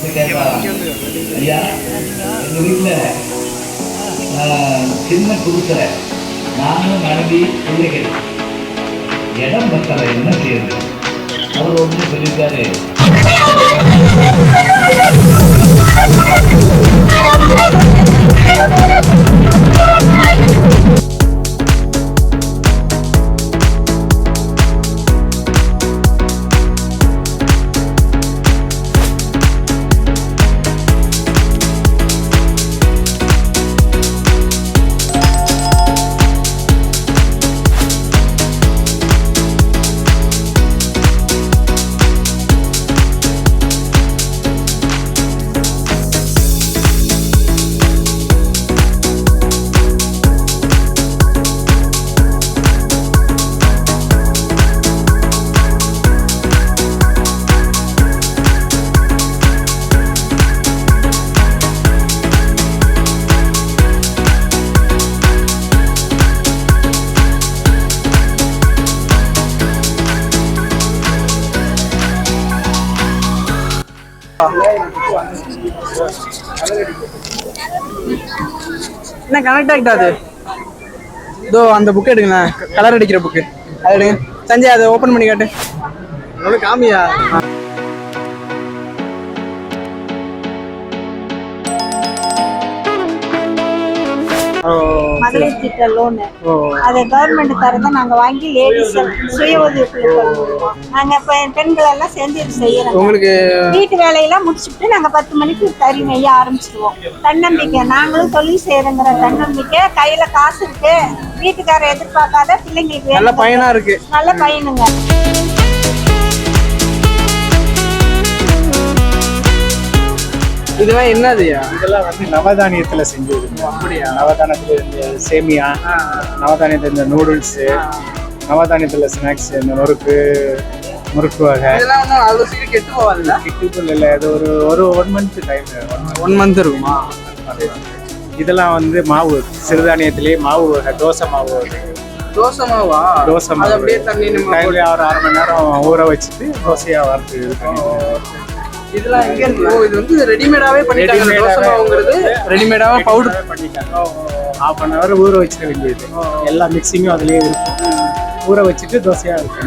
ஐயா எங்கள் வீட்டில் சின்ன புதுசில் நானும் மனைவி பிள்ளைகள் இடம் பத்தலை என்ன செய்யுது அவர் ஒன்று சொல்லியிருக்காரு. என்ன கனெக்ட் ஆகிட்டாது? இதோ அந்த புக் எடுங்க, கலர் அடிக்கிற புக்கு அது எடுங்க. சஞ்சய் அதை ஓப்பன் பண்ணி காட்டு. உங்களுக்கு காமியா? மகளிர் திட்ட லோனு அதை கவர்மெண்ட் தரத நாங்க வாங்கி லேடிஸ் சுய உதவி குழுக்கள் நாங்க பெண்கள் எல்லாம் சேர்ந்து இது செய்யறோம். உங்களுக்கு வீட்டு வேலையெல்லாம் முடிச்சுட்டு நாங்க 10 மணிக்கு கறி நெய்ய ஆரம்பிச்சிடுவோம். தன்னம்பிக்கை, நாங்களும் தொழில் செய்யறோங்கிற தன்னம்பிக்கை, கையில காசு இருக்கு, வீட்டுக்காரர் எதிர்பார்க்காத பிள்ளைங்களுக்கு நல்ல பயனா இருக்கு. நல்ல பயனுங்க. இதெல்லாம் என்னதுயா? இதெல்லாம் வந்து நவதானியத்துல செஞ்சது. அப்படியா? நவதானியத்துல இந்த சேமியா, நவதானியத்துல இந்த நூடுல்ஸு, நவதானியத்துல ஸ்நாக்ஸ், இந்த முறுக்கு வகை. இதெல்லாம் ஒன்றும் அவ்வளோ சீக்கிரம் கெட்டு போகாதுல்ல? கிட்டுக்குள்ள இல்லை, இது ஒரு 1 மந்த் டைம். 1 மந்த் இருக்குமா? இதெல்லாம் வந்து மாவு, சிறுதானியத்திலேயே மாவு வகை, தோசை மாவு வகை. தோசை மாவா? தோசை மாவு அப்படியே தண்ணி ஒரு 1/2 மணி நேரம் ஊற வச்சுட்டு தோசையா வறுத்து இது பண்ணி. இதெல்லாம் எங்க இருக்கு? இது வந்து ரெடிமேடாவே பண்ணிட்டாங்க. தோசை மாவுங்கிறது ரெடிமேடாவே பவுடர் பண்ணிட்டாங்க. 1/2 மணி நேரம் ஊற வச்சிட வேண்டியது. எல்லா மிக்சிங்கும் அதுலயே இருக்கும். ஊற வச்சுட்டு தோசையா இருக்கு.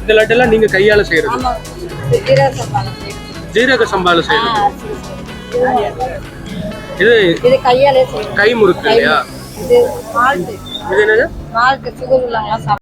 இந்த லட்டெல்லாம் நீங்க கையால செய்யறது? ஜீரக சம்பால செய்யறது. இது கையாலே செய்யறது. கை முறுக்கு இல்லையா? இது மால்ட். இது என்னது? மால்ட் சுகர் உள்ளவங்க சாப்பிடுவாங்க.